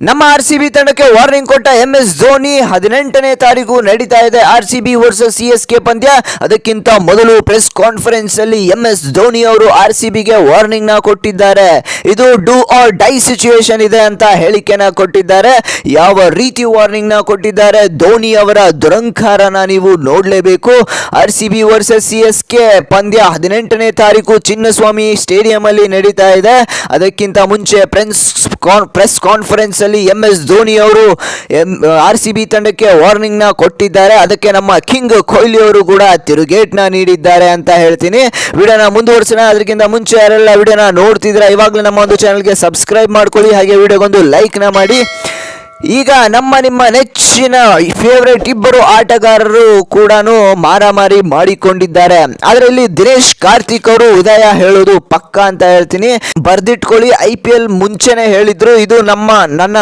ನಮ್ಮ RCB ತಂಡಕ್ಕೆ warning ಕೊಟ್ಟ MS ಧೋನಿ 18ನೇ ತಾರೀಕು ನಡೀತಾ ಇದೆ RCB ವರ್ಸಸ್ CSK ಪಂದ್ಯ. ಅದಕ್ಕಿಂತ ಮೊದಲು ಪ್ರೆಸ್ ಕಾನ್ಫರೆನ್ಸ್ ಅಲ್ಲಿ MS ಧೋನಿ ಅವರು RCB ಗೆ ವಾರ್ನಿಂಗ್ ನ ಕೊಟ್ಟಿದ್ದಾರೆ. ಇದು ಡೂ ಆರ್ ಡೈ ಸಿಚುವೇಶನ್ ಇದೆ ಅಂತ ಹೇಳಿಕೆನ ಕೊಟ್ಟಿದ್ದಾರೆ. ಯಾವ ರೀತಿ ವಾರ್ನಿಂಗ್ ನ ಕೊಟ್ಟಿದ್ದಾರೆ, ಧೋನಿ ಅವರ ದುರಂಕಾರನ ನೀವು ನೋಡಲೇಬೇಕು. RCB ವರ್ಸಸ್ CSK ಪಂದ್ಯ 18ನೇ ತಾರೀಕು ಚಿನ್ನಸ್ವಾಮಿ ಸ್ಟೇಡಿಯಂ ಅಲ್ಲಿ ನಡೀತಾ ಇದೆ. ಅದಕ್ಕಿಂತ ಮುಂಚೆ ಪ್ರೆಸ್ ಕಾನ್ಫರೆನ್ಸ್ ಅಲ್ಲಿ MS ಧೋನಿ ಅವರು RCB ತಂಡಕ್ಕೆ ವಾರ್ನಿಂಗ್ ನ ಕೊಟ್ಟಿದ್ದಾರೆ. ಅದಕ್ಕೆ ನಮ್ಮ ಕಿಂಗ್ ಕೊಹ್ಲಿ ಅವರು ಕೂಡ ತಿರುಗೇಟ್ ನ ನೀಡಿದ್ದಾರೆ ಅಂತ ಹೇಳ್ತೀನಿ. ವಿಡಿಯೋನ ಮುಂದುವರಿಸೋಣ. ಅದಕ್ಕಿಂತ ಮುಂಚೆ ಯಾರೆಲ್ಲ ವಿಡಿಯೋನ ನೋಡ್ತಿದ್ರೆ ಇವಾಗಲೇ ನಮ್ಮ ಒಂದು ಚಾನಲ್ಗೆ ಸಬ್ಸ್ಕ್ರೈಬ್ ಮಾಡ್ಕೊಳ್ಳಿ, ಹಾಗೆ ವಿಡಿಯೋಗೊಂದು ಲೈಕ್ ನ ಮಾಡಿ. ಈಗ ನಿಮ್ಮ ನೆಚ್ಚಿನ ಫೇವರೇಟ್ ಇಬ್ಬರು ಆಟಗಾರರು ಕೂಡ ಮಾರಾಮಾರಿ ಮಾಡಿಕೊಂಡಿದ್ದಾರೆ. ಅದರಲ್ಲಿ ದಿನೇಶ್ ಕಾರ್ತಿಕ್ ಅವರು ಉದಯ ಹೇಳೋದು ಪಕ್ಕ ಅಂತ ಹೇಳ್ತೀನಿ. ಬರ್ದಿಟ್ಕೊಳ್ಳಿ, IPL ಮುಂಚೆನೆ ಹೇಳಿದ್ರು, ಇದು ನನ್ನ